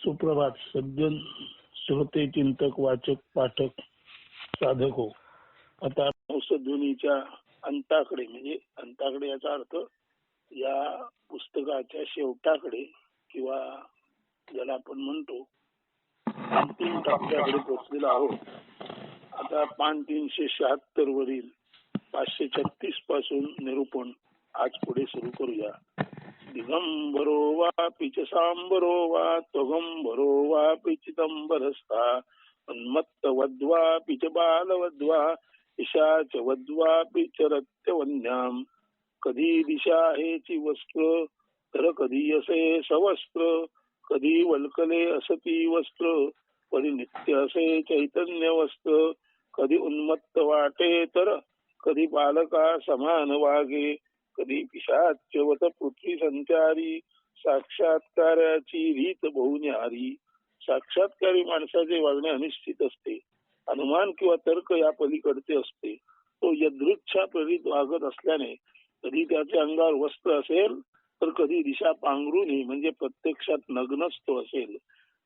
सुप्रभात सज्जन श्रोते चिंतक वाचक पाठक साधक हो. आता औषधध्वनीच्या अंताकडे म्हणजे अंताकडे याचा अर्थ या पुस्तकाच्या शेवटाकडे किंवा ज्याला आपण म्हणतो अंतिम टप्प्याकडे पोहोचलेलो आहोत. आता पान 376 वरील 536 पासून निरूपण आज पुढे सुरू करूया. दिगंबरो वा पिच सांबरो वा त्वगंबरो वा पिचिदंबरस्था उन्मत्त वद्वा पिच बालवद्वा ईशाच वद्वा पिच रत्यवन्याम. कधी दिशा हेची वस्त्र तर कधी असे सवस्त्र, कधी वल्कले असती वस्त्र कधी नित्य असे चैतन्य वस्त्र, कधी उन्मत्त वाटे तर कधी बालका समान वागे, कधी पिशाच्यवत पृथ्वी संचारी. साक्षात्काराची रीत बहुन्यारी. साक्षात्कारी माणसाचे वागणे अनिश्चित असते. अनुमान किंवा तर्क या पलीकडचे असते. तो यदृच्छा प्रेरित वागत असल्याने कधी त्याच्या अंगावर वस्त्र असेल तर कधी दिशा पांघरूनही म्हणजे प्रत्यक्षात नग्नच तो असेल.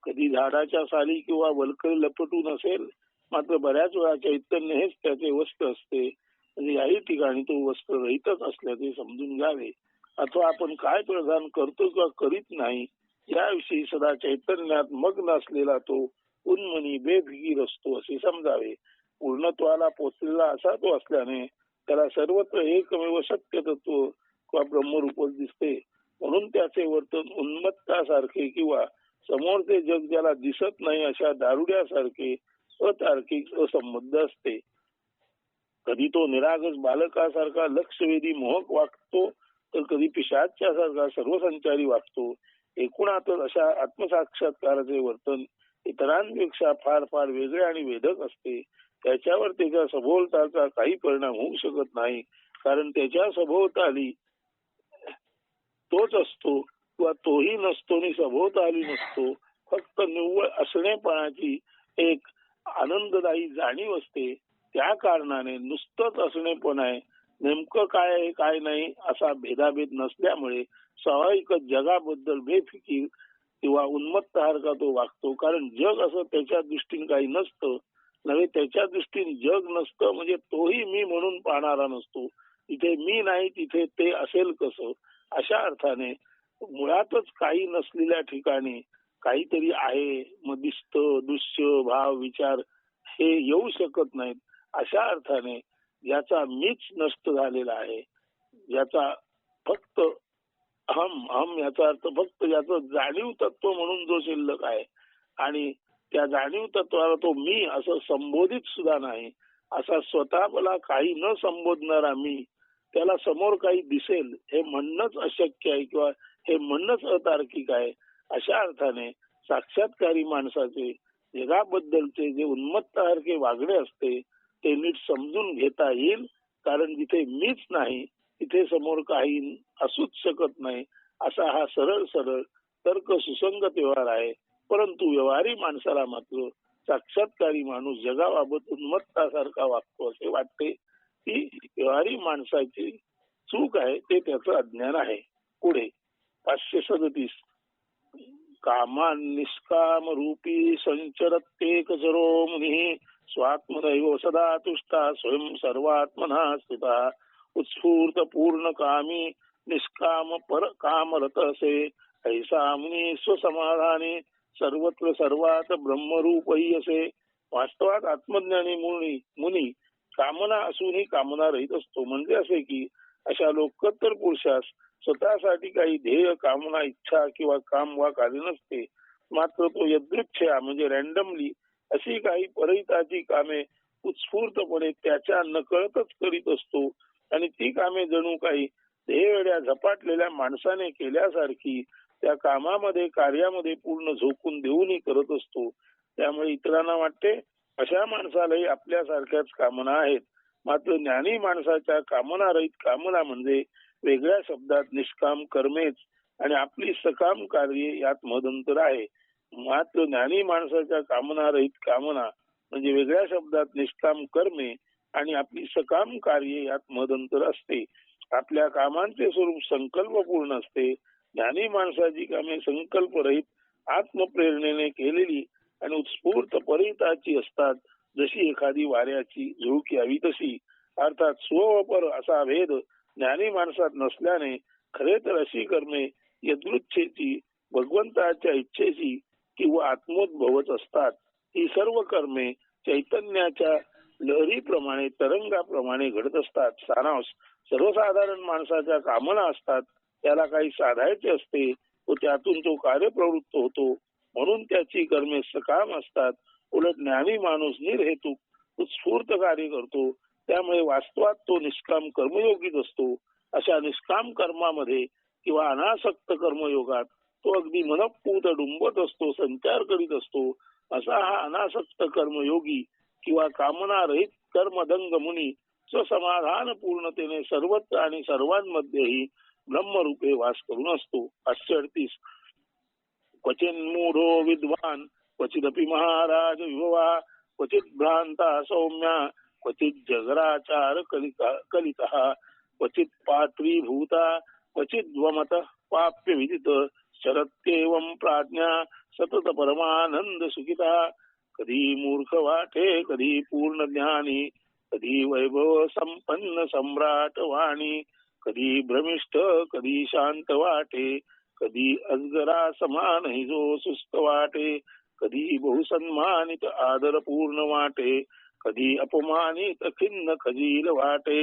कधी झाडाच्या साली किंवा वल्कल लपटून असेल, मात्र बऱ्याच वेळा चैतन्य हेच त्याचे वस्त्र असते. म्हणजे याही ठिकाणी तो वस्त्र रहितच असल्याचे समजून घ्यावे. अथवा आपण काय प्रदान करतो किंवा करीत नाही याविषयी सदा चैतन्यात मग्न असलेला तो उन्मनी बेफिकीर असतो असे समजावे. पूर्णत्वाला पोचलेला असा तो असल्याने त्याला सर्वत्र एकमेव सत्य तत्व किंवा ब्रह्मरूपच दिसते. म्हणून त्याचे वर्तन उन्मत्तासारखे किंवा समोरचे जग ज्याला दिसत नाही अशा दारुड्यासारखे अतार्किक असंबद्ध असते. कधी तो निरागस बालकासारखा लक्षवेधी मोहक वागतो तर कधी पिशाच्यासारखा सर्वसंचारी वागतो. एकूणातच अशा आत्मसाक्षात्काराचे वर्तन इतरांपेक्षा फार फार वेगळे आणि वेधक असते. त्याच्यावर त्याच्या सभोवतालचा काही परिणाम होऊ शकत नाही, कारण त्याच्या सभोवताली तोच असतो किंवा तोही नसतो आणि सभोवताली नसतो. फक्त निव्वळ असणेपणाची एक आनंददायी जाणीव असते. त्या कारणाने नुसतंच असणेपण आहे, नेमकं काय आहे काय नाही असा भेदाभेद नसल्यामुळे स्वाभाविकच जगाबद्दल बेफिकीर किंवा उन्मत्तासारखा तो वागतो. कारण जग असं त्याच्या दृष्टीने काही नसतं, नव्हे त्याच्या दृष्टीने जग नसतं म्हणजे तोही मी म्हणून पाहणारा नसतो. तिथे मी नाही तिथे ते असेल कसं. अशा अर्थाने मुळातच काही नसलेल्या ठिकाणी काहीतरी आहे, मग दिसतं दृश्य भाव विचार हे येऊ शकत नाहीत. अशा अर्थाने ज्याचा मीच नष्ट झालेला आहे, ज्याचा फक्त अहम याचा अर्थ फक्त ज्याचं जाणीव तत्व म्हणून जो शिल्लक आहे आणि त्या जाणीव तत्वाला तो मी असं संबोधित सुद्धा नाही, असा स्वतःला काही न संबोधणारा मी त्याला समोर काही दिसेल हे म्हणणंच अशक्य आहे किंवा हे म्हणणंच अतार्किक आहे. अशा अर्थाने साक्षात्कारी माणसाचे जगाबद्दलचे जे उन्मत्तासारखे वागणे असते ते नीट समजून घेता येईल. कारण जिथे मीच नाही तिथे समोर काही असूच शकत नाही असा हा सरळ सरळ तर्क सुसंगत व्यवहार आहे. परंतु व्यवहारी माणसाला मात्र साक्षात्कारी माणूस जगाबाबत उन्मत्तासारखा वागतो असे वाटते. ती व्यवहारी माणसाची चूक आहे, ते त्याचं अज्ञान आहे. पुढे 537 कामान निष्काम रूपी संचरत्येक जरो मुनी स्वात्मदैव सदा तुष्टा स्वयं सर्वात्मना स्थिता. उत्स्फूर्त पूर्ण कामी निष्काम पर कामरत असे ऐसा मुनी स्वसमाधानी सर्वत्र सर्वात ब्रह्मरूपही असे. वास्तवात आत्मज्ञानी मुनी कामना असूनही कामना रहित असतो. म्हणजे असे की अशा लोकोत्तर पुरुषास स्वतःसाठी काही ध्येय कामना इच्छा किंवा काम वाक आले नसते. मात्र तो यदृच्छया म्हणजे रॅन्डमली अशी काही परहिताची कामे उत्स्फूर्तपणे त्याच्या नकळतच करीत असतो आणि ती कामे जणू काही ध्येयवेड्या झपाटलेल्या माणसाने केल्यासारखी त्या कामामध्ये कार्यामध्ये पूर्ण झोकून देऊनही करत असतो. त्यामुळे इतरांना वाटते अशा माणसालाही आपल्यासारख्याच कामना आहेत. मात्र ज्ञानी माणसाच्या कामना रहित कामना म्हणजे वेगळ्या शब्दात निष्काम कर्मेच आणि आपली सकाम कार्ये यात मदंतर आहे. मात्र ज्ञानी माणसाच्या कामना रहित कामना म्हणजे वेगळ्या शब्दात निष्काम कर्मे आणि आपली सकाम कार्ये यात मदंतर असते. आपल्या कामांचे स्वरूप संकल्पपूर्ण असते. ज्ञानी माणसाची कामे संकल्प रहित आत्मप्रेरणेने केलेली आणि उत्स्फूर्त परिताची असतात. जशी एखादी वाऱ्याची झुळूक यावी तशी. अर्थात स्वपर असा भेद ज्ञानी माणसात नसल्याने खरे तर अशी कर्मे यदृच्छेची, भगवंताच्या इच्छेची किंवा आत्मोद्भवच असतात. ही सर्व कर्मे चैतन्याच्या लहरीप्रमाणे, तरंगाप्रमाणे घडत असतात. सारांश, सर्वसाधारण माणसाच्या कामना असतात. त्याला काही साधायचे असते व त्यातून तो कार्यप्रवृत्त होतो, म्हणून त्याची कर्मे सकाम असतात. उलट ज्ञानी माणूस निर्हेतुक उत्स्फूर्त कार्य करतो, त्यामुळे वास्तवात तो निष्काम कर्मयोगीच असतो. अशा निष्काम कर्मामध्ये किंवा अनासक्त कर्मयोगात तो अगदी मनपूत डुंबत असतो, संचार करीत असतो. असा हा अनासक्त कर्मयोगी किंवा कामना रहित कर्मदंग मुनी स्वसमाधान पूर्णतेने सर्वत्र आणि सर्वांमध्येही ब्रह्मरूपे वास करून असतो. 538. क्वचिन्मूढो विद्वान क्वचिदपि महाराज विभवा क्वचित भ्रांता सौम्या क्वचित जगराचार कलितः क्वचित पात्रीभूता क्वचित द्वमत पाप्य विदित शरत्येवं प्राज्ञा सतत परमानंद सुखिता. कधी मूर्ख वाटे कधी पूर्ण ज्ञानी, कधी वैभव संपन्न सम्राट वाणी, कधी भ्रमिष्ठ कधी शांत वाटे, कधी अजगरा समान हि जो सुस्त वाटे, कधी बहुसन्मानित आदरपूर्ण वाटे, कधी अपमानित खिन्न खजील वाटे.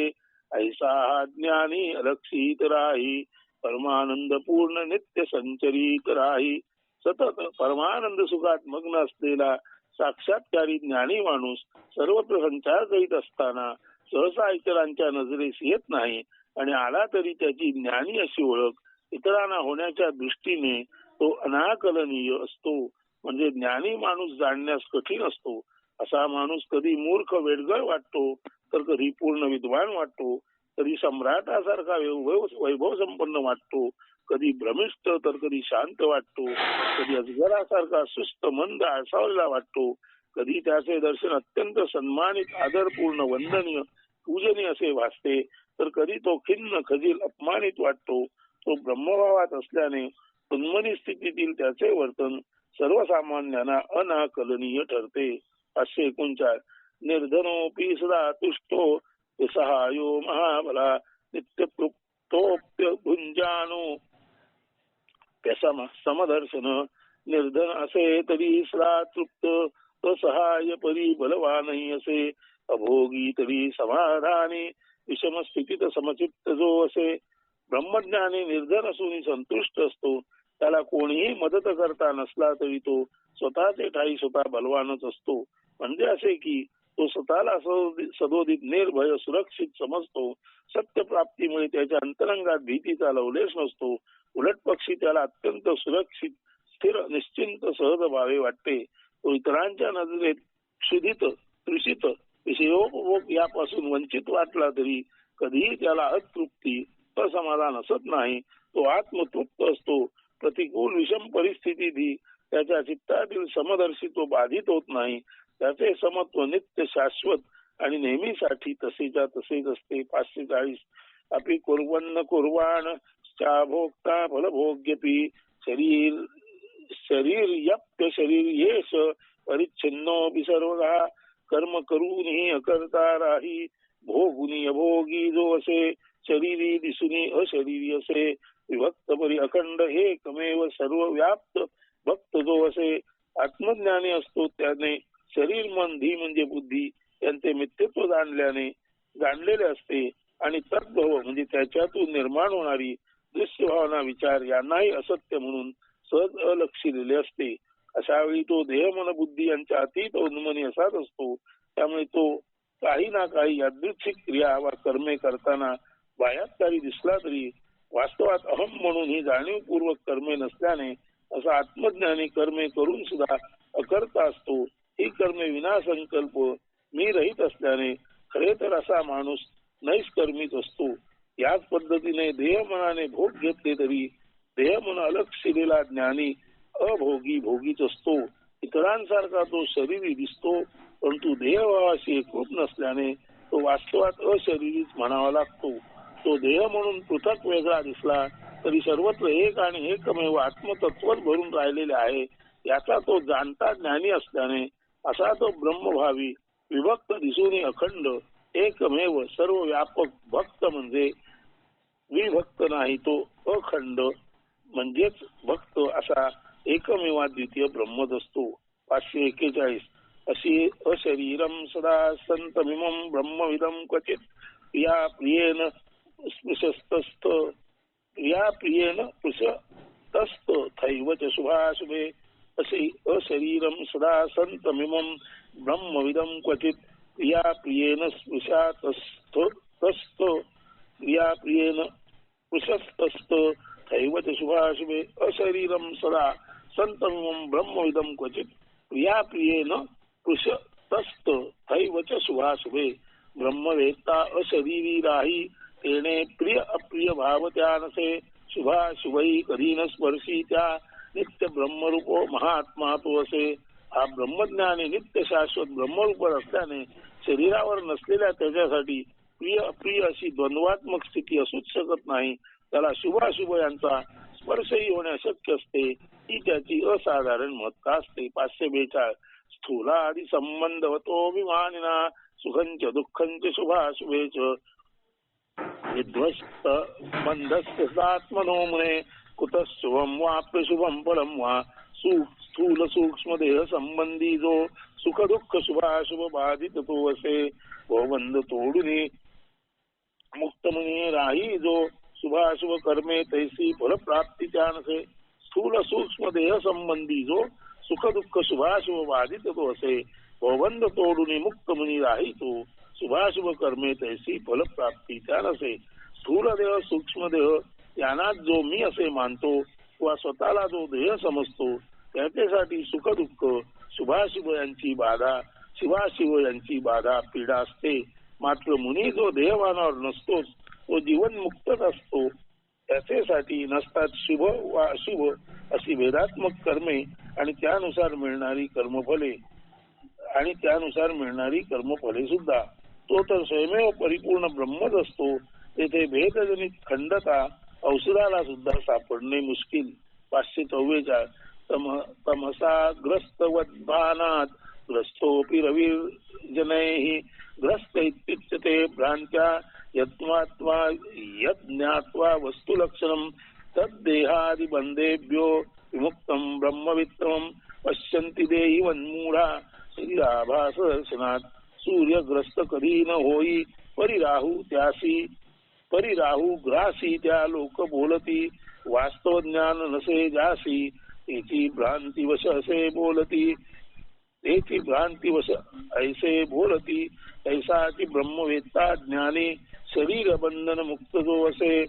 ऐसा ज्ञानी अलक्षित राही, परमानंद पूर्ण नित्य संचरित राही. सतत परमानंद सुखात मग्न असलेला साक्षात्कारी ज्ञानी माणूस सर्वत्र संचार करीत असताना सहसा इतरांच्या नजरेस येत नाही, आणि आला तरी त्याची ज्ञानी अशी ओळख इतरांना होण्याच्या दृष्टीने तो अनाकलनीय असतो. म्हणजे ज्ञानी माणूस जाणण्यास कठीण असतो. असा माणूस कधी मूर्ख वेडगळ वाटतो, तर कधी पूर्ण विद्वान वाटतो, कधी सम्राटासारखा वैभव संपन्न वाटतो, कधी भ्रमिष्ठ तर कधी शांत वाटतो, कधी अजगरासारखा सुस्त मंद आळसावलेला वाटतो, कधी त्याचे दर्शन अत्यंत सन्मानित आदरपूर्ण वंदनीय पूजनीय असे भासते, तर कधी तो खिन्न खजील अपमानित वाटतो. तो ब्रह्मभावात असल्याने उन्मनी स्थितीतील त्याचे वर्तन सर्वसामान्यांना अनाकलनीय ठरते. 539. निर्धनोपी सदा तुष्टो सहायो महाबला नित्यतृप्तोप्य भुंजानो समदर्शन. निर्धन असे तरी सदा तृप्त, असहाय परी बलवानही असे, अभोगी तरी समाधानी, विषम स्थितीत समचित्त जो असे. ब्रह्मज्ञानी निर्धन असून संतुष्ट असतो. त्याला कोणीही मदत करता नसला तरी तो स्वतःचे ठाई स्वतः बलवानच असतो. म्हणजे असे की तो स्वतःला सदोदित निर्भय सुरक्षित समजतो. सत्य प्राप्तीमुळे त्याच्या अंतरंगात भीतीचा लवलेश नसतो. उलट पक्षी त्याला अत्यंत सुरक्षित स्थिर निश्चिंत सहज भावे वाटते. तो इतरांच्या नजरेत क्षुधित तृषित विषयोपभोग यापासून वंचित वाटला तरी कधीही त्याला अतृप्ती असमाधान असत नाही. तो आत्मतृप्त असतो. प्रतिकूल विषम परिस्थितीतही त्याच्या चित्तातील समदर्शित्व बाधित होत नाही. त्याचे समत्व नित्य शाश्वत आणि नेहमीसाठी तसेच्या तसेच असते. 540. अपि कुर्वन्न कुर्वाण चा भोक्ता फलभोग्यपि शरीर्यप्य शरीर येश परिच्छिन्नोऽपि सर्वगा. कर्म करूनही अकर्ता राही, भोगुनी अभोगी जो असे, शरीरी दिसुनी अशरीरी असे, विभक्त परी अखंड एकमेव सर्व व्याप्त भक्त जो असे. आत्मज्ञानी असतो त्याने शरीर मन धी म्हणजे बुद्धी यांचे मिथ्यत्व जाणलेले असते, आणि तद्भव म्हणजे त्याच्यातून निर्माण होणारी दृश्य भावना विचार यांनाही असत्य म्हणून सहज अलक्षिलेले असते. अशा वेळी तो देह मन बुद्धी यांच्या अतीत उन्मनी असाच असतो. त्यामुळे तो काही ना काही यादृच्छिक क्रिया वा कर्मे करताना बाह्यातकारी दिसला तरी वास्तवात अहम म्हणून ही जाणीवपूर्वक कर्मे नसल्याने असा आत्मज्ञानी कर्मे करून सुद्धा अकर्ता असतो. ही कर्मे विना संकल्प मी रहित असल्याने खरे तर असा माणूस नैष्कर्मीच असतो. याच पद्धतीने देह मनाने भोग घेतले तरी देह मन अलक्षिलेला ज्ञानी अभोगी भोगीच असतो. इतरांसारखा तो शरीरी दिसतो, परंतु देहभावाशी एकरूप नसल्याने तो वास्तवात अशरीरीच म्हणावा लागतो. तो देह म्हणून पृथक वेगळा दिसला तरी सर्वत्र एक आणि एकमेव आत्मतत्वच भरून राहिलेले आहे. याचा तो जाणता ज्ञानी असल्याने असा तो ब्रह्मभावी विभक्त दिसून अखंड एकमेव सर्व व्यापक भक्त म्हणजे विभक्त नाही, तो अखंड म्हणजेच भक्त असा एकमेवा द्वितीय ब्रह्मच असतो. 541 अशी अशरीरम सदा संतमिमं ब्रह्मविदं क्वचित या प्रियेन स्पृशस्तस्थ या प्रियेन स्पृशतस्त थैव च शुभाशुभे अशी अशरीरम सदा संतमिमं ब्रह्मविदं क्वचित या प्रियेन स्पृशातस्थ या प्रियेन स्पृशस्तस्त थैव च शुभाशुभे अशरीरम सदा संतमिमं ब्रह्मविदं क्वचित या प्रियेन स्पृशतस्त थैव च शुभाशुभे ब्रह्मवेत्ता अशरीरी राही तेने प्रिय अप्रिय भाव त्यानसे शुभाशुभई कधी न स्पर्शी त्या नित्य ब्रह्मरूपो महात्मा तो असे. हा ब्रह्मज्ञानी नित्य शाश्वत ब्रह्मरूप असल्याने शरीरावर नसलेल्या त्याच्यासाठी प्रिय अप्रिय अशी द्वंद्वात्मक स्थिती असूच शकत नाही. त्याला शुभाशुभ यांचा स्पर्शही होणे अशक्य असते. ही त्याची असाधारण महत्ता असते. 542 स्थूलादि संबंधवतो विमानिना सुखंच दुःखंच शुभाशुभेच विध्वस्त बंधस्तात्मनो मुने कुतः शुभम वाप्य शुभम फलम वा स्थूल सूक्ष्म देह संबंधी जो सुख दुःख शुभाशुभ बाधित तो असे. भवबंध तोडून मुक्त मुनी राही जो शुभाशुभ कर्मे तैसी फलप्राप्ती त्यानसे. स्थूल सूक्ष्म देह संबंधी जो सुख दुःख शुभाशुभ बाधित तो असे. भवबंध तोडून मुक्त मुनी राही तो शुभाशुभ कर्मे तैसी फलप्राप्ती त्यानसे. स्थूल देह सूक्ष्म देह यांनाच जो मी असे मानतो वा स्वतःला जो देह समजतो त्याच्यासाठी सुख दुःख शुभाशुभ यांची बाधा शिवाशिव यांची बाधा पीडा असते. मात्र मुनी जो देहवानावर नसतोच तो जीवन मुक्तच असतो. त्याच्यासाठी नसतात शुभ वा अशुभ अशी भेदात्मक कर्मे आणि त्यानुसार मिळणारी कर्मफले सुद्धा. तो तर स्वयमेव परिपूर्ण ब्रह्मच असतो. तेथे भेदजनित खंडता औषधाला सुद्धा सापडणे मुश्किल. 544 तमसा ग्रस्तवद्भानात ग्रस्तोपि रविर्जनैः ग्रस्त इत्युच्यते भ्रांत्या यत्त्वा यज्ञात्वा वस्तुलक्षणं तद्देहादि बंधेभ्यो विमुक्तं ब्रह्मवित्तमं पश्यन्ति देहि वन्मूढा शरीराभास दर्शनात्. सूर्यग्रस्त कधी न होई परिराहू ग्रासी त्या लोक बोलती वास्तव ज्ञान नसे जासी त्याची भ्रांतिवश ऐसे बोलती ऐसाची ब्रह्मवेत्ता ज्ञानी शरीर बंधन मुक्त जो असे.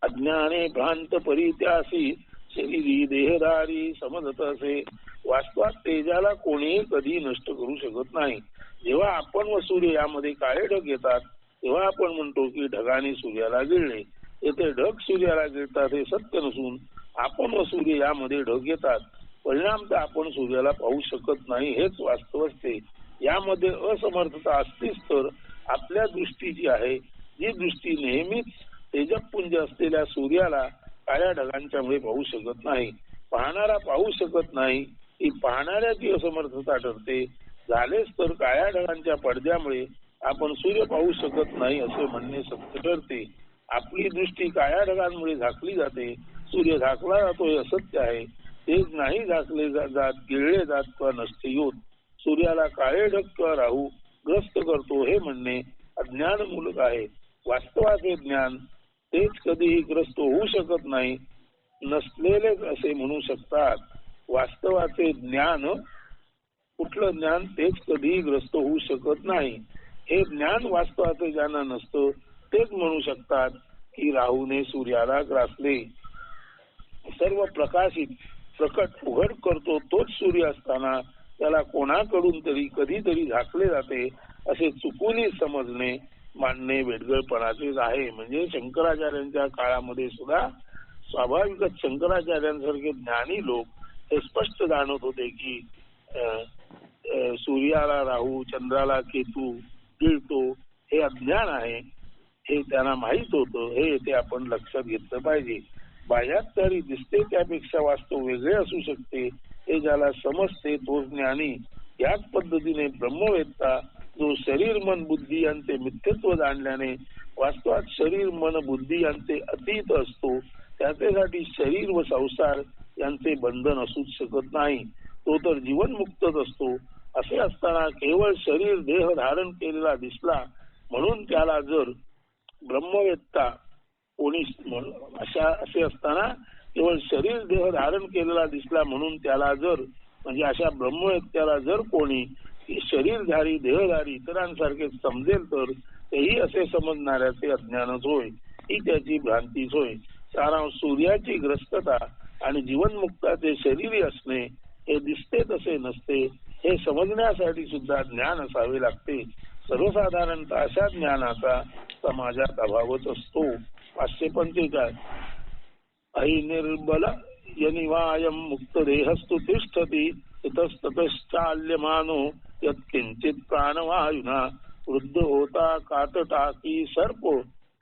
अज्ञाने भ्रांत परित्यासी शरीरी देहधारी समजत असे. वास्तवात तेजाला कोणीही कधी नष्ट करू शकत नाही. जेव्हा आपण व सूर्य यामध्ये काळे ढग येतात तेव्हा आपण म्हणतो की ढगाने सूर्याला गिळले. येथे ढग सूर्याला गिळतात हे सत्य नसून आपण व सूर्य यामध्ये ढग येतात. परिणामतः आपण सूर्याला पाहू शकत नाही हेच वास्तव असते. यामध्ये असमर्थता असतीच तर आपल्या दृष्टीची आहे. जी दृष्टी नेहमीच तेजपुंज असलेल्या सूर्याला काळ्या ढगांच्यामुळे पाहू शकत नाही. पाहणारा पाहू शकत नाही ही पाहणाऱ्याची असमर्थता ठरते. झालेच तर काळ्या ढगांच्या पडद्यामुळे आपण सूर्य पाहू शकत नाही असे म्हणणे सत्य ठरते. आपली दृष्टी काळ्या ढगांमुळे झाकली जाते. सूर्य झाकला जातो हे असत्य आहे. तेच नाही झाकले जात गिळले जात किंवा नसते होत. सूर्याला काळे ढग किंवा राहू ग्रस्त करतो हे म्हणणे अज्ञानमूलक आहे. वास्तवाचे ज्ञान तेच कधीही ग्रस्त होऊ शकत नाही नसलेलेच असे म्हणू शकतात. वास्तवाचे ज्ञान कुठलं ज्ञान तेच कधीही ग्रस्त होऊ शकत नाही. हे ज्ञान वास्तवाचे ज्यांना नसतं तेच म्हणू शकतात की राहूने सूर्याला ग्रासले. सर्व प्रकट उघड करतो तोच सूर्य असताना त्याला कोणाकडून तरी कधीतरी झाकले जाते असे चुकूनही समजणे मानणे वेडगळपणाचेच आहे. म्हणजे शंकराचार्यांच्या काळामध्ये सुद्धा स्वाभाविकच शंकराचार्यांसारखे ज्ञानी लोक हे स्पष्ट जाणत होते की सूर्याला राहू चंद्राला केतू गिळतो हे अज्ञान आहे. हे त्यांना माहित होतं. हे येथे आपण लक्षात घेतलं पाहिजे. बाह्यात तरी दिसते त्यापेक्षा वास्तव वेगळे असू शकते हे ज्याला समजते तो ज्ञानी. याच पद्धतीने ब्रह्मवेत्ता जो शरीर मन बुद्धी यांचे मिथ्यत्व जाणल्याने वास्तवात शरीर मन बुद्धी यांचे अतीत असतो, त्याच्यासाठी शरीर व संसार यांचे बंधन असूच शकत नाही. तो तर जीवनमुक्तच असतो. असे असताना केवळ शरीर देह धारण केलेला दिसला म्हणून त्याला जर ब्रह्मवेत्ता कोणी असे असताना केवळ शरीर देह धारण केलेला दिसला म्हणून त्याला जर म्हणजे अशा ब्रह्मवेत्त्याला जर कोणी शरीरधारी देहधारी इतरांसारखे समजेल तर तेही असे समजणाऱ्याचे अज्ञानच होय. ही त्याची भ्रांतीच होय. सारांश सूर्याची ग्रस्तता आणि जीवनमुक्ताचे शरीरी असणे हे दिसते तसे नसते हे समजण्यासाठी सुद्धा ज्ञान असावे लागते. सर्वसाधारणतः अशा ज्ञानाचा समाजात अभावच असतो. 545 ऐ निर्बल यनिवायम मुक्त देहस्तु तिष्ठति इतस्ततश्चाल्यमानो यत्किंचित प्राणवायुना वृद्ध होता कातटाकी सर्प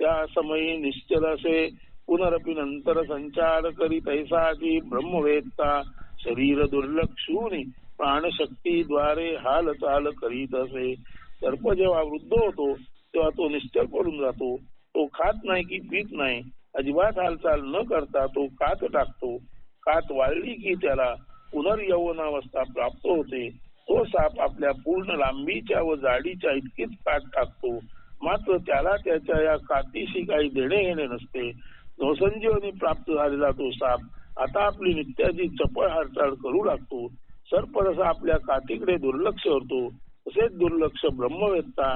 त्या समयी निश्चलसे पुनरपि नंतर संचार करीत ऐसाची ब्रह्मवेत्ता शरीर दुर्लक्षूनी प्राणशक्तीद्वारे हालचाल करीत असे. सर्प जेव्हा वृद्ध होतो तेव्हा तो निश्चल पडून जातो. तो खात नाही की पीत नाही, अजिबात हालचाल न करता तो कात टाकतो. कात वाळली की त्याला पुनर्यौवनावस्था प्राप्त होते. तो साप आपल्या पूर्ण लांबीच्या व जाडीच्या इतकीच कात टाकतो, मात्र त्याला त्याच्या या कातीशी काही देणे घेणे नसते. नवसंजीवनी प्राप्त झालेला तो साप आता आपली नित्याची चपळ हालचाल करू लागतो. सर्प जसा आपल्या कातीकडे दुर्लक्ष करतो तसेच दुर्लक्ष ब्रह्मवेत्ता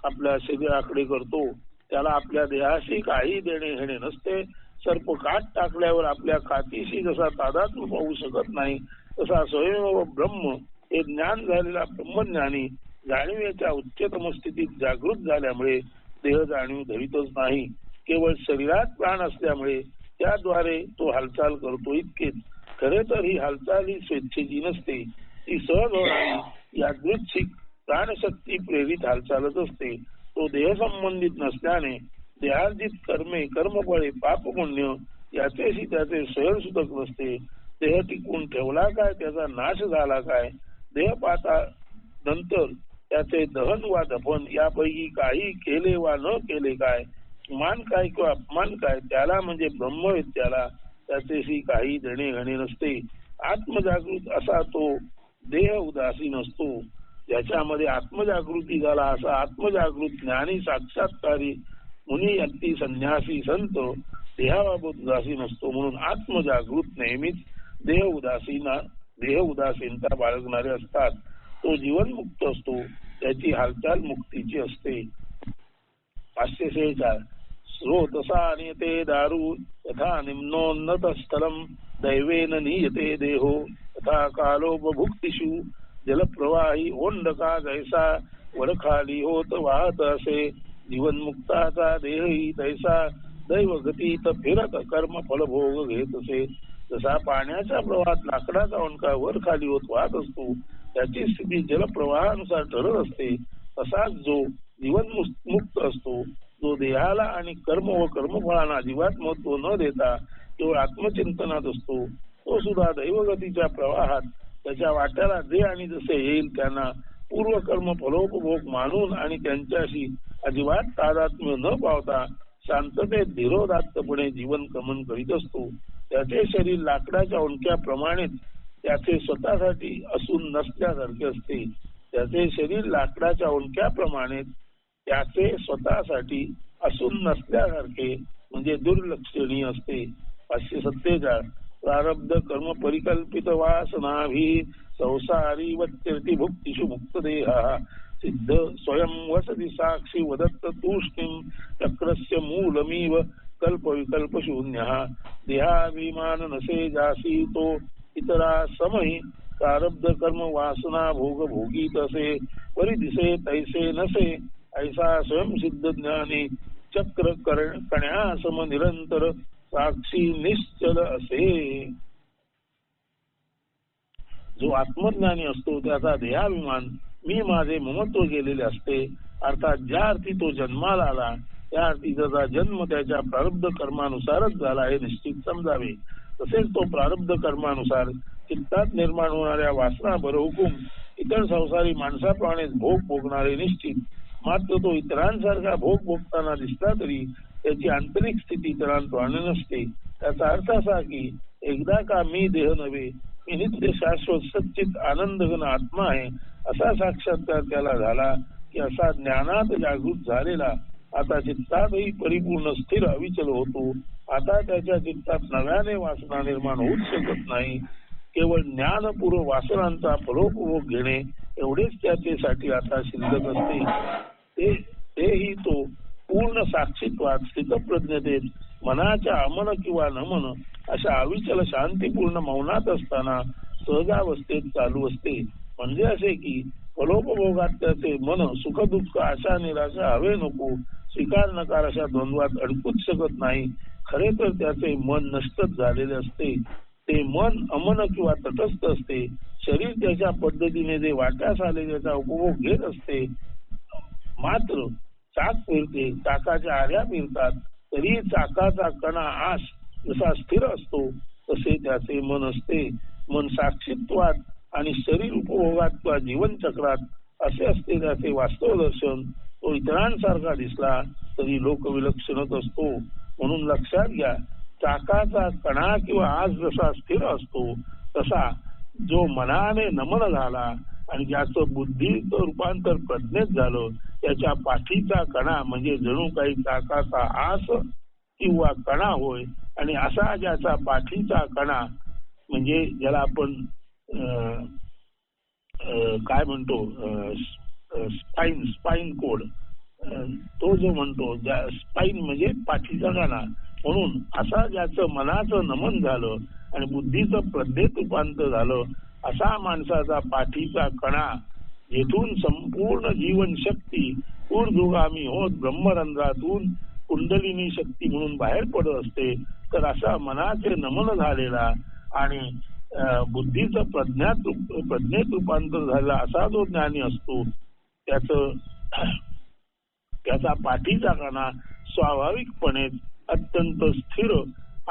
आपल्या शरीराकडे करतो. त्याला आपल्या देहाशी काही देणे घेणे नसते. सर्प कात टाकल्यावर आपल्या कातीशी जसा तादात्म्य पाहू शकत नाही तसा स्वयं ब्रह्म हे ज्ञान झालेला ब्रह्मज्ञानी जाणीवेच्या उच्चतम स्थितीत जागृत झाल्यामुळे देह जाणीव धरीतच नाही. केवळ शरीरात प्राण असल्यामुळे त्याद्वारे तो हालचाल करतो इतकेच. खरे तर ही हालचाल ही स्वेच्छेची नसते, ती सहज होणारी यादृच्छिक प्राणशक्ती प्रेरित हालचालच असते. तो देह संबंधित नसल्याने देहार्जित कर्मे कर्मफळे पापपुण्य याचेशी त्याचे स्वयंसुतक नसते. देह टिकून ठेवला काय त्याचा नाश झाला काय, देहपाता नंतर त्याचे दहन वा दफन यापैकी काही केले वा न केले काय, मान काय किंवा अपमान काय, त्याला म्हणजे ब्रह्मवेत्याला त्याच्याशी काही देणे घेणे नसते. आत्मजागृत असा तो देह उदासीन असतो. ज्याच्यामध्ये आत्मजागृती झाला असा आत्मजागृत ज्ञानी साक्षात्कारी मुनी अगदी संन्यासी संत देहाबाबत उदासीन असतो. म्हणून आत्मजागृत नेहमीच देह उदासीनता बाळगणारे असतात. तो जीवनमुक्त असतो, त्याची हालचाल मुक्तीची असते. 546 स्रोतसा नियते दारू यथा निम्नोन्नत स्थलम दैवेन नियते देहो तथा कालो बभुक्तिषु जलप्रवाही ओंडका जैसा वरखाली होत वाहत असे जीवनमुक्ताचा देहही तैसा दैवगतीत फिरत कर्म फलभोग घेत असे. जसा पाण्याच्या प्रवाहात लाकडाचा ओंडका वर खाली होत वाहत असतो त्याची स्थिती जलप्रवाहानुसार ठरत असते, तसाच जो जीवनमुक्त असतो जो देहाला आणि कर्म व कर्मफळांना अजिबात महत्व न देता केवळ आत्मचिंतनात असतो, तो सुद्धा दैवगतीच्या प्रवाहात त्याच्या वाट्याला जे आणि जसे येईल त्यांना पूर्वकर्म फलोपभोग मानून आणि त्यांच्याशी अजिबात तादात्म्य न पावता शांततेत धीरोदात्तपणे जीवन गमन करीत असतो. त्याचे शरीर लाकडाच्या ओंडक्याप्रमाणे त्याचे स्वतःसाठी असून नसल्यासारखे असते. त्याचे शरीर लाकडाच्या ओंडक्याप्रमाणे त्याचे स्वतःसाठी असून नसल्यासारखे म्हणजे दुर्लक्षणीय असते. 547 प्रारब्ध कर्म परिकल्पित वासनाभी संसारी वच्चरती भुक्तिषु मुक्त देहा सिद्ध स्वयं वसति साक्षी वदत्त तूष्णीम चक्रस्य मूलमीव कल्प विकल्प शून्य देहाभिमान नसे जासी तो इतरा समही प्रारब्ध कर्म वासना भोग भोगीत असे परिदिसे तैसे नसे ऐसा स्वयं सिद्ध ज्ञानी चक्र कण्या सम निरंतर साक्षी निश्चल असे. जो आत्मज्ञानी असतो त्याचा देहाभिमान मी माझे ममत्व गेलेले असते. अर्थात ज्या अर्थी तो जन्माला आला त्या अर्थी त्याचा जन्म त्याच्या प्रारब्ध कर्मानुसारच झाला हे निश्चित समजावे. तसेच तो प्रारब्ध कर्मानुसार चित्तात निर्माण होणाऱ्या वासना बरहुकूम इतर संसारी माणसाप्रमाणे भोग भोगणारे निश्चित. मात्र तो इतरांसारखा भोग भोगताना दिसला तरी त्याची आंतरिक स्थिती इतरांप्रमाणे नसते. त्याचा अर्थ असा की एकदा का मी देह नव्हे, मी नित्य शाश्वत सच्चित आनंदघन आत्मा आहे असा साक्षात्कार त्याला झाला की असा ज्ञानात जागृत झालेला आता चित्तातही परिपूर्ण स्थिर अविचल होतो. आता त्याच्या चित्तात नव्याने वासना निर्माण होऊच शकत नाही. केवळ ज्ञानपूर्व वासनांचा फलोपभोग घेणे एवढेच त्याच्यासाठी आता शिल्लक असते. तेही तो पूर्ण साक्षीत्वात स्थितप्रज्ञतेत मनाच्या अमन किंवा नमन अशा अविचल शांतीपूर्ण मौनात असताना सहजावस्थेत चालू असते. म्हणजे असे की फलोपभोगात त्याचे मन सुख दुःख आशा निराशा हवे नको स्वीकार नकार अशा द्वंद्वात अडकूच शकत नाही. खरे तर त्याचे मन नष्टच झालेले असते. ते मन अमन किंवा तटस्थ असते. शरीर त्याच्या पद्धतीने जे वाट्यास आले त्याचा उपभोग घेत असते. मात्र चाक फिरते, चाकाच्या आऱ्या फिरतात तरी चाकाचा कणा आस जसा स्थिर असतो तसे त्याचे मन असते. मन साक्षीत्वात आणि शरीर उपभोगात किंवा जीवनचक्रात असे असते त्याचे वास्तव दर्शन. तो इतरांसारखा दिसला तरी लोकविलक्षणच असतो. म्हणून लक्षात घ्या, चाकाचा कणा किंवा आस जसा स्थिर असतो तसा जो मनाने नमन झाला आणि ज्याचं बुद्धीचं रूपांतर प्रज्ञेत झालं त्याच्या पाठीचा कणा म्हणजे जणू काही चाकाचा आस किंवा कणा होय. आणि असा ज्याचा पाठीचा कणा म्हणजे ज्याला आपण काय म्हणतो स्पाइन कोड, तो जो म्हणतो स्पाइन म्हणजे पाठीचा कणा. म्हणून असा ज्याचं मनाचं नमन झालं आणि बुद्धीचं प्रज्ञेत रूपांतर झालं असा माणसाचा पाठीचा कणा येथून संपूर्ण जीवन शक्ती ऊर्ध्वगामी होत ब्रह्मरंध्रातून कुंडलिनी शक्ती म्हणून बाहेर पडत असते. तर असा मनाचे नमन झालेला आणि बुद्धीचं प्रज्ञेत रूपांतर झालेला असा जो ज्ञानी असतो त्याचा पाठीचा कणा स्वाभाविकपणे अत्यंत स्थिर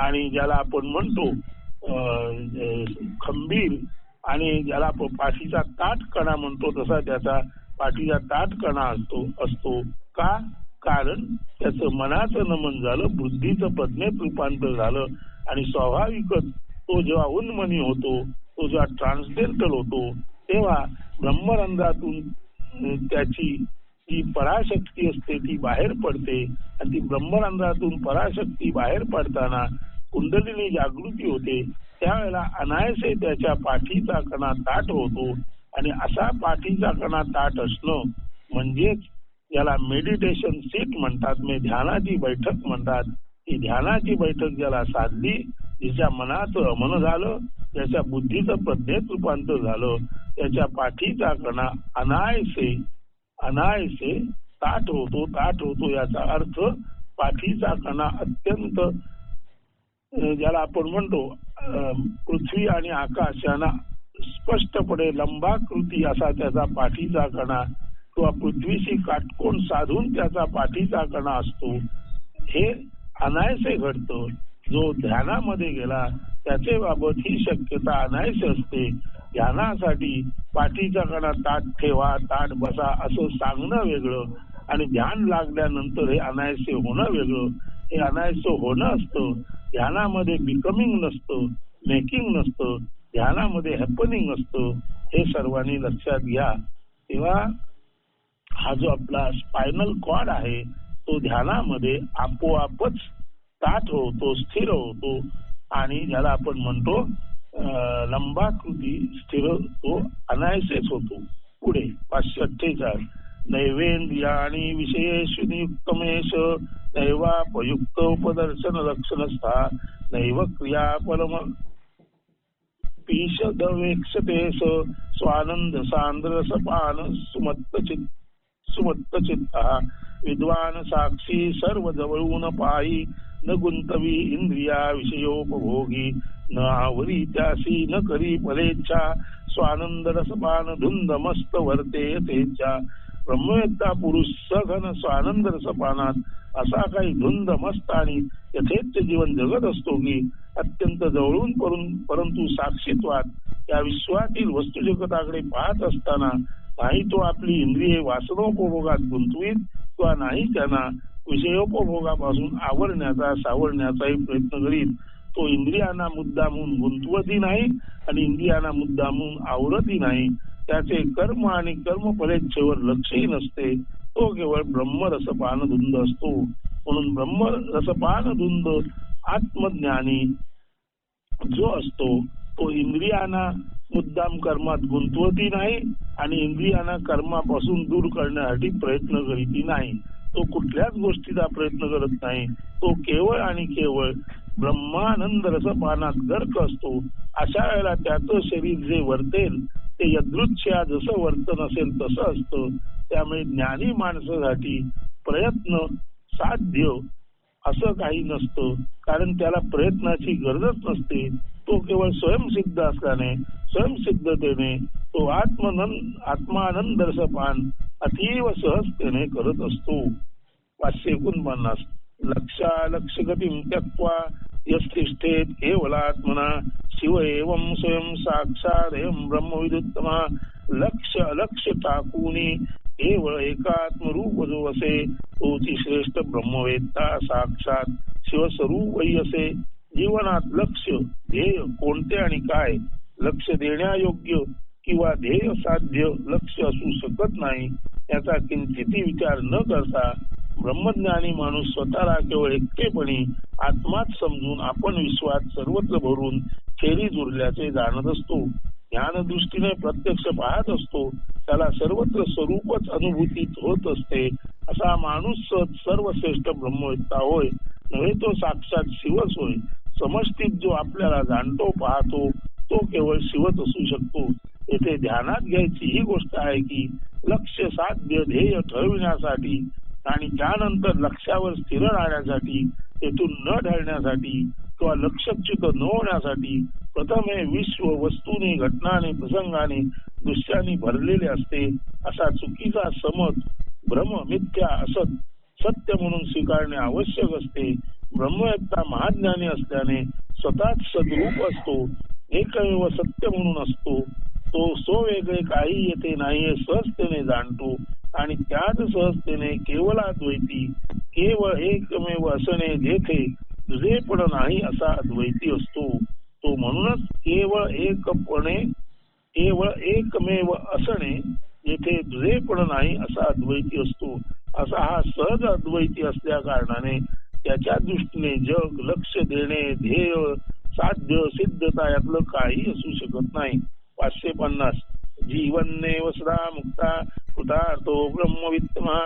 आणि ज्याला आपण म्हणतो खंबीर आणि ज्याला आपण पाठीचा ताठ कणा म्हणतो तसा त्याचा पाठीचा ताठ कणा असतो. का? कारण त्याचं मनाचं नमन झालं, बुद्धीचं प्रज्ञेत रूपांतर झालं आणि स्वाभाविकच तो जेव्हा उन्मनी होतो, तो जेव्हा ट्रान्सडेंटल होतो तेव्हा ब्रह्मरंध्रातून त्याची जी पराशक्ती असते ती बाहेर पडते आणि ती ब्रह्मरंध्रातून पराशक्ती बाहेर पडताना कुंडलिनी जागृती होते. त्यावेळेला अनायसे त्याच्या पाठीचा कणा ताठ होतो आणि असा पाठीचा कणा ताठ असणं म्हणजेच याला मेडिटेशन सीट म्हणतात, ध्यानाची बैठक म्हणतात. ही ध्यानाची बैठक ज्याला साधली, ज्याच्या मनाचं अमन झालं, ज्याच्या बुद्धीचं प्रज्ञेत रूपांतर झालं, त्याच्या पाठीचा कणा अनायसे ताठ होतो. याचा अर्थ पाठीचा कणा अत्यंत ज्याला आपण म्हणतो पृथ्वी आणि आकाश यांना स्पष्टपणे लंबाकृती असा त्याचा पाठीचा कणा किंवा पृथ्वीशी काटकोन साधून त्याचा पाठीचा कणा असतो. हे अनायसे घडतं. जो ध्यानामध्ये गेला त्याचे बाबत ही शक्यता अनायसे असते. ध्यानासाठी पाठीचा कणा ताठ ठेवा, ताठ बसा असं सांगणं वेगळं आणि ध्यान लागल्यानंतर हे अनायसे होणं वेगळं. हे अनायसे होणं असतं. ध्यानामध्ये बिकमिंग नसतं, मेकिंग नसतं, ध्यानामध्ये हॅपनिंग असतं. हे सर्वांनी लक्षात घ्या. तेव्हा हा जो आपला स्पायनल कॉर्ड आहे तो ध्यानामध्ये आपोआपच ताठ होतो, स्थिर होतो आणि ज्याला आपण म्हणतो लंबाकृती स्थिर तो अनायसेच होतो. पुढे 548 नैवेंद्रियाणि विषयेषु नियुक्तमेष नैवापयुक्त उपदर्शन लक्षणस्था नैव क्रियाफलम पीशदवेक्षतेस स्वानंद सांद्र सपान सुमत्तचित्ता विद्वान साक्षी सर्व जवळून पाही न गुंतवी इंद्रिया विषयोपभोगी न आवरी त्यासी न करी फलेच्छा स्वानंद रसपान धुंद मस्त वर्ते तेच्या ब्रह्मवेत्ता पुरुष सघन स्वानंद रसपानात असा काही धुंद मस्त आणि यथेच्छ जीवन जगत असतो की अत्यंत जवळून परंतु साक्षीत्वात या विश्वातील वस्तू जगताकडे पाहत असताना नाही तो आपली इंद्रिये वासनोपभोगात गुंतवीत किंवा नाही त्यांना विषयोपभोगापासून आवरण्याचा सावरण्याचाही प्रयत्न करीत. तो इंद्रियांना मुद्दामून गुंतवतही नाही आणि इंद्रियांना मुद्दामून आवरतही नाही. त्याचे कर्म आणि कर्मफलेच्छेवर लक्षही नसते. तो केवळ ब्रह्मरसपान धुंद असतो. म्हणून ब्रह्मरसपान धुंद आत्मज्ञानी जो असतो तो इंद्रियांना मुद्दाम कर्मात गुंतवतही नाही आणि इंद्रियांना कर्मापासून दूर करण्यासाठी प्रयत्न करीतही नाही. तो कुठल्याच गोष्टीचा प्रयत्न करत नाही. तो केवळ आणि केवळ ब्रह्मानंद रसपानात गर्क असतो. अशा वेळेला त्याचं शरीर जे वर्तेल ते यदृच्छया जसं वर्तन असेल तसं असतं. त्यामुळे ज्ञानी माणसासाठी प्रयत्न साध्य असं काही नसतं, कारण त्याला प्रयत्नाची गरजच नसते. तो केवळ स्वयंसिद्ध असल्याने स्वयंसिद्धतेने तो आत्मानंद रसपान अतीव सहजतेने करत असतो. 549 लक्ष्यगतीं त्यक्त्वा यस्तिष्ठेत केवलात्मना शिव एवं स्वयं साक्षादेयं ब्रह्मविदुत्तमा. लक्ष्य अलक्ष्य टाकूनी केवळ एकात्म रूप जो असे तोची श्रेष्ठ ब्रह्मवेत्ता साक्षात शिवस्वरूपही असे. जीवनात लक्ष्य ध्येय कोणते आणि काय, लक्ष देण्यायोग्य किंवा ध्येय साध्य लक्ष असू शकत नाही याचा किंचितही विचार न करता ब्रह्मज्ञानी माणूस स्वतःला केवळ एकटेपणी आत्माच समजून आपण विश्वात सर्वत्र भरून खेरीज उरल्याचे जाणत असतो. ज्ञानदृष्टीने प्रत्यक्ष पाहत असतो. त्याला सर्वत्र स्वरूपच अनुभूतीत होत असते. असा माणूस सर्वश्रेष्ठ ब्रह्मवेत्ता होय, नव्हे तो साक्षात शिवच होय. समष्टीत जो आपल्याला जाणतो पाहतो तो केवळ शिवच असू शकतो. येथे ध्यानात घ्यायची ही गोष्ट आहे की लक्ष साध्य ध्येय ठरविण्यासाठी आणि त्यानंतर लक्ष्यावर स्थिर राहण्यासाठी, तेथून न ढळण्यासाठी किंवा लक्षच्युत न होण्यासाठी प्रथम हे विश्व वस्तूने घटनाने प्रसंगाने दृश्याने भरलेले असते. असा चुकीचा समज भ्रम मिथ्या असत सत्य म्हणून स्वीकारणे आवश्यक असते. ब्रह्मवेत्ता महाज्ञानी असल्याने स्वतःच सद्रूप असतो, एकमेव सत्य म्हणून असतो. तो सो वेगळे काही येथे नाही हे सहजतेने जाणतो आणि त्याच सहजतेने केवलाद्वैती केवळ एकमेव असणे जेथे दुसरेपण नाही असा अद्वैती असतो. तो म्हणूनच केवळ एकमेव असणे जेथे दुसरेपण नाही असा अद्वैती असतो. असा हा सहज अद्वैती असल्या कारणाने त्याच्या दृष्टीने जग लक्ष देणे ध्येय साध्य सिद्धता यातलं काही असू शकत नाही. 550 जीवन्नेव सदा मुक्ता कृतार्थो ब्रह्मवित्तमा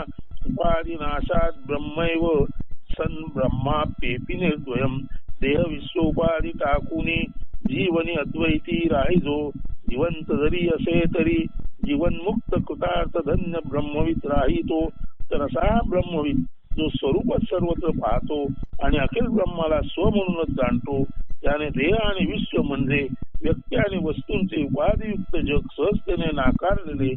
उपाधिनाशात ब्रह्मैव सन ब्रह्माप्येपि निर्द्वयम्. देह विश्वोपाधी टाकूनी जीवनी अद्वैती राहिजो. जिवंत जरी असे तरी जीवनमुक्त कृतार्थ धन्य ब्रह्मवित राहितो. तर असा ब्रह्मवित जो स्वरूपच सर्वत्र पाहतो आणि अखिल ब्रह्माला स्व म्हणूनच जाणतो, त्याने देह आणि विश्व म्हणजे व्यक्ती आणि वस्तूंचे उपाधियुक्त जग सहजतेने नाकारलेले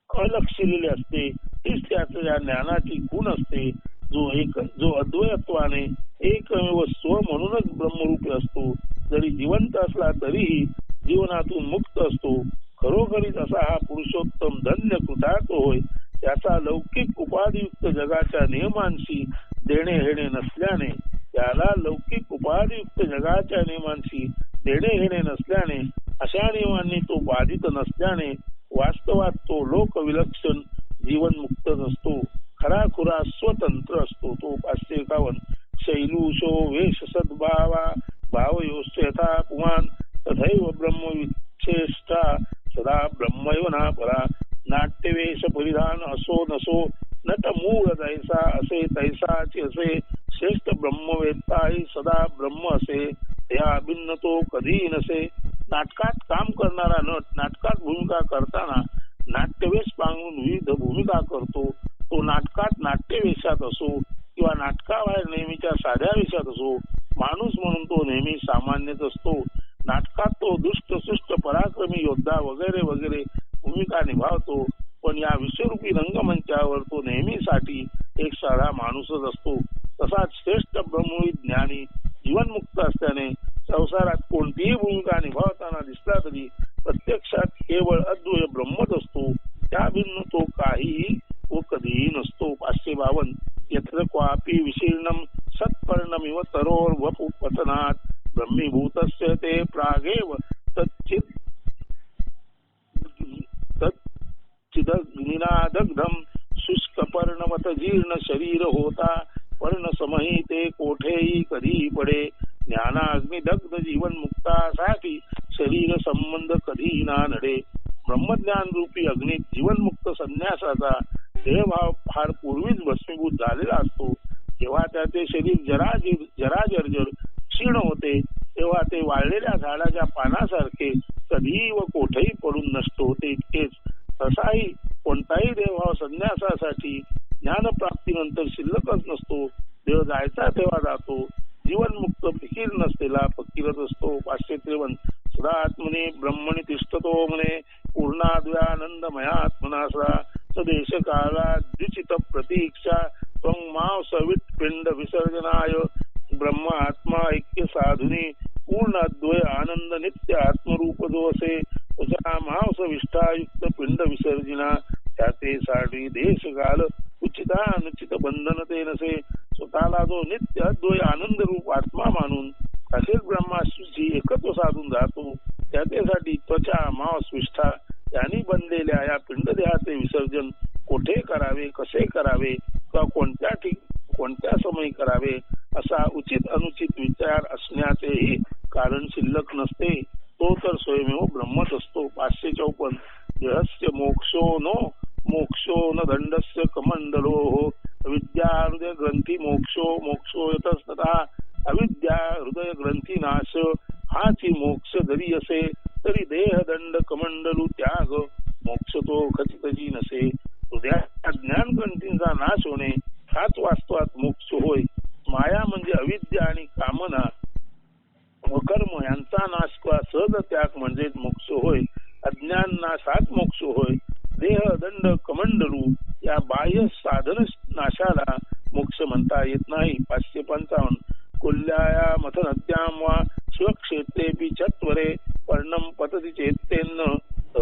अलक्षिलेले असते. हीच त्याच्या या ज्ञानाची खूण असते. जो अद्वैत्वाने एकमेव स्व म्हणूनच ब्रह्मरूपी असतो, जरी जिवंत असला तरीही जीवनातून मुक्त असतो. खरोखरीच असा हा पुरुषोत्तम धन्य कृतार्थ होय. त्याचा लौकिक उपाधियुक्त जगाच्या नियमांशी देणे घेणे नसल्याने, त्याला लौकिक उपाधियुक्त जगाच्या नियमांशी देणे घेणे नसल्याने, अशा नियमांनी तो बाधित नसल्याने वास्तवात तो लोकविलक्षण जीवन मुक्तच असतो. खराखुरा स्वतंत्र असतो. तो 551 शैलूषो वेश सद्भावा भावयोश्च यथा पुमान तथैव ब्रह्मविच्छेष्टा सदा ब्रह्मैव ना परा. नाट्यवेश परिधान असो नसो नट मूळ जैसा असे तैसाचे असे श्रेष्ठ ब्रह्मवेत्ताही सदा ब्रह्म असे या भिन्न तो कधी नसे. नाटकात काम करणारा नट नाटकात भूमिका करताना नाट्यवेश पांघरून विविध भूमिका करतो. तो नाटकात नाट्यवेशात असो किंवा नाटकाबाहेर नेहमीच्या साध्या वेशात असो, माणूस म्हणून तो नेहमी सामान्यच असतो. नाटकात तो दुष्ट सुष्ट पराक्रमी योद्धा वगैरे वगैरे भूमिका निभावतो. पण या विश्वरूपी रंगमंचावर तो नेहमीसाठी एक साधा माणूसच असतो. तसाच श्रेष्ठ ब्रह्मविद ज्ञानी जीवनमुक्त असल्याने संसारात कोणतीही भूमिका निभावताना दिसला तरी प्रत्यक्षात केवळ अद्वय ब्रह्मच असतो. त्या भिन्न तो काहीही व कधीही नसतो. 552 यत्र क्वापि विशीर्णम सत्पर्णमिव तरोर वपु पतनात ब्रह्मीभूतस्य ते प्रागेव चिदग्निनादग्धम शुष्कपर्णवत जीर्ण शरीर होता पर्ण समहिते कोठेही कधी पडे ज्ञानाग्निदग्ध जीवन मुक्तासाठी शरीर संबंध कधी ना नडे. ब्रह्मज्ञान रूपी अग्नीत जीवनमुक्त संन्यासाचा देहभाव फार पूर्वीच भस्मीभूत झालेला असतो. जेव्हा त्याचे शरीर जराजर्जर क्षीण होते तेव्हा ते वाळलेल्या झाडाच्या पानासारखे कधीही व कोठेही पडून नष्ट होते. इतकेच तसाही कोणताही देहभाव संन्यासासाठी ज्ञानप्राप्तीनंतर शिल्लकच नसतो. देह जायचा तेव्हा जातो. जीवनमुक्त फिकीर नसलेला फकीरच असतो. 553 सदा आत्मने ब्रह्मणी तिष्ठतो म्हणे पूर्णाद्वयानंदमयात्मनासरा सदेश काला द्विचित प्रतीक्षा त्वं माव सवित पिंड विसर्जनाय ब्रह्म आत्मा ऐक्य साधुनी पूर्ण अद्वय आनंद नित्य आत्मरूप जो असे तुझा मांस विष्ठायुक्त पिंड विसर्जिना त्याचे साठी देश काल उचिता अनुचित बंधन ते नसे. स्वतःला जो नित्य अद्वय आनंद रूप आत्मा मानून असेच ब्रह्माशी एकत्व साधून जातो त्याच्यासाठी त्वचा मांस विष्ठा यांनी बनलेल्या या पिंडदेहाचे विसर्जन कोठे करावे, कसे करावे किंवा कोणत्या समयी करावे असा उचित अनुचित विचार असण्याचेही कारण शिल्लक नसते. तो तर स्वयमेव ब्रह्मच असतो. 554 देहस्य मोक्षो न दंडस्य कमंडलो अविद्या हृदय ग्रंथी मोक्षो यतस्तथा अविद्या हृदय ग्रंथी नाश हाची मोक्ष जरी असे तरी देह दंड कमंडलू त्याग मोक्ष तो खचितजी नसे. हृदयात ज्ञान ग्रंथींचा नाश होणे हाच वास्तवात मोक्ष होय. माया म्हणजे अविद्या आणि कामना व कर्म यांचा नाश किंवा सहज त्याग म्हणजे मोक्ष होय. अज्ञान नाश हाच मोक्ष होय. देह दंड कमंडलू या बाह्य साधन नाशाला मोक्ष म्हणता येत नाही. 555 कुल्याया मथनद्याम वा शिवक्षेत्रेपि चत्वरे पर्णम पतति चेत्तेन्न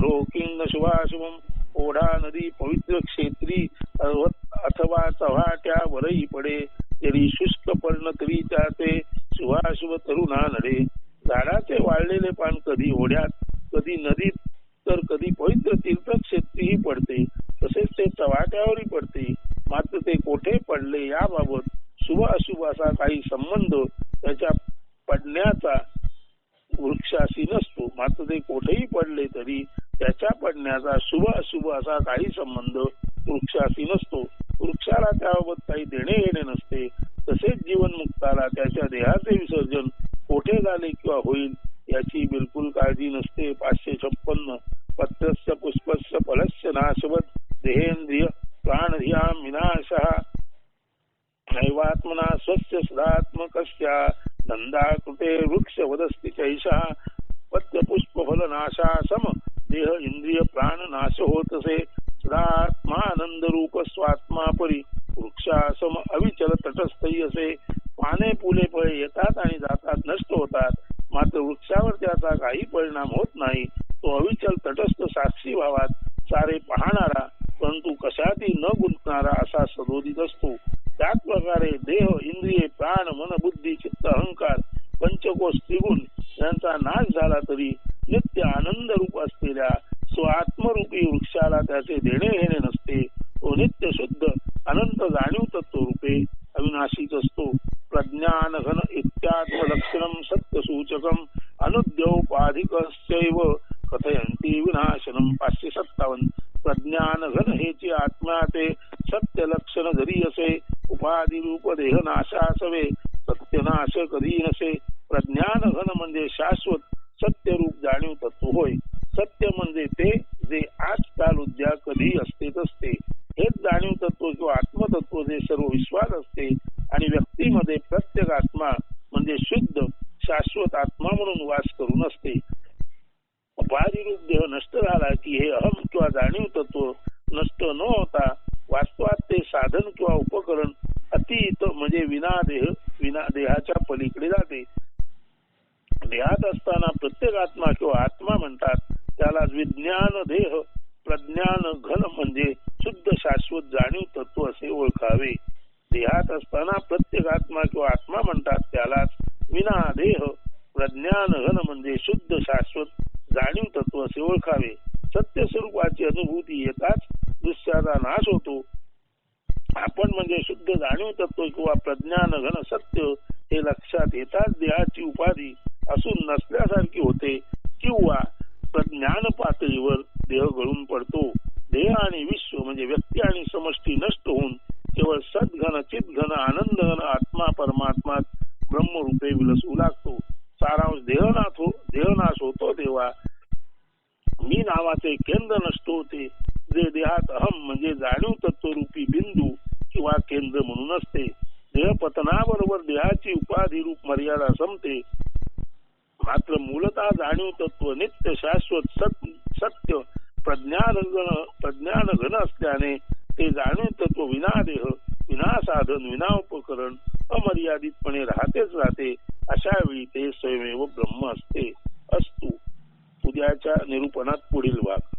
रोकिंग शुभाशुभम ओढा नदी पवित्र क्षेत्री अथवा चव्हाट्या वरही पडे तरी शुष्क पर्ण तरी त्याचे शुभाशुभ तरुणा नडे. झाडाचे वाळलेले पान कधी ओढ्यात कधी नदीत तर कधी पवित्र तीर्थक्षेत्रीही पडते तसेच ते चव्हाट्यावरही पडते. मात्र ते कोठे पडले याबाबत शुभ अशुभ असा काही संबंध त्याच्या पडण्याचा वृक्षाशी नसतो. मात्र ते कोठेही पडले तरी त्याच्या पडण्याचा शुभ अशुभ असा काही संबंध वृक्षाशी नसतो. वृक्षाला त्याबाबत काही देणे घेणे नसते. तसेच जीवनमुक्ताला त्याच्या देहाचे विसर्जन कोठे झाले किंवा होईल याची बिलकुल काळजी नसते. 556 पत्रस्य पुष्पस्य फलस्य नाशवत देहेंद्रिय प्राणधियां विनाशः नैवात्मना स्वस्य सदात्मकस्य नंदा कृते वृक्ष वदस्ति चैषः पत्र पुष्प फल नाशा सम देह इंद्रिय प्राण नाश होतसे. सदात्मानंद रूप स्वात्मा परी वृक्षासम अविचल तटस्थही असे. पाने फुले फळे येतात आणि जातात, नष्ट होतात, मात्र वृक्षावर त्याचा काही परिणाम होत नाही. तो अविचल तटस्थ साक्षी भावात सारे पाहणारा परंतु कशातही न गुंतणारा असा सदोदित असतो. त्याच प्रकारे देह इंद्रिये प्राण मन बुद्धी चित्त अहंकार पंचकोश त्रिगुण यांचा नाश झाला तरी नित्य आनंद रूप असलेल्या स्वात्मरूपी वृक्षाला त्याचे देणे घेणे नसते. तो नित्य शुद्ध अनंत जाणीव तत्व रूपे अविनाशीच असतो. प्रज्ञान घन इत्यात्म लक्षणम सत्य सूचकम अनुद्योपाधिकस्यैव कथयंती विनाशनम. 557 प्रज्ञान घन हेची आत्म्याचे सत्य लक्षण जरी असे उपाधी रूप देह नाशासवे सत्यनाश कधी नसे. प्रज्ञान घन म्हणजे शाश्वत सत्य रूप जाणीव तत्व होय. सत्य म्हणजे ते जे आजकाल उद्या कधी असतेच असते. हेच जाणीव तत्व किंवा आत्मतत्व जे सर्व विश्वास असते आणि व्यक्तीमध्ये प्रत्येक आत्मा म्हणजे शुद्ध शाश्वत आत्मा म्हणून वास करून असते. उपाधी रूप देह नष्ट झाला की हे अहम किंवा जाणीव तत्व प्रज्ञान देह प्रज्ञान घन म्हणजे शुद्ध शाश्वत जाणीव तत्व असे ओळखावे. देहात असताना प्रत्येक आत्मा किंवा आत्मा म्हणतात त्यालाच विना देह प्रज्ञान घन म्हणजे शुद्ध शाश्वत जाणीव तत्व असे ओळखावे. सत्य स्वरूपाची अनुभूती येताच दृश्याचा नाश होतो. आपण म्हणजे शुद्ध जाणीव तत्व किंवा प्रज्ञान घन सत्य हे लक्षात येताच देहाची उपाधी असून नसल्यासारखी होते किंवा प्रज्ञान पातळीवर देह गळून पडतो. देह आणि विश्व म्हणजे व्यक्ती आणि समष्टी नष्ट होऊन केवळ सद्घन चितघन आनंद घन आत्मा परमात्मा ब्रह्मरूपे विलसू लागतो. सारांश देहनाश होतो तेव्हा मी नावाचे केंद्र नष्ट होते, जे देहात अहम म्हणजे जाणीव तत्वरूपी बिंदू किंवा केंद्र म्हणून असते. देहपतनाबरोबर देहाची उपाधी रूप मर्यादा संपते. मात्र मूलतः जाणीव तत्व नित्य शाश्वत सत्य प्रज्ञान घन असल्याने ते जाणीव तत्व विना देह विना साधन विना उपकरण अमर्यादितपणे राहते. अशा वेळी ते स्वयमेव ब्रह्म असते. अस्तु. उद्याच्या निरूपणात पुढील भाग.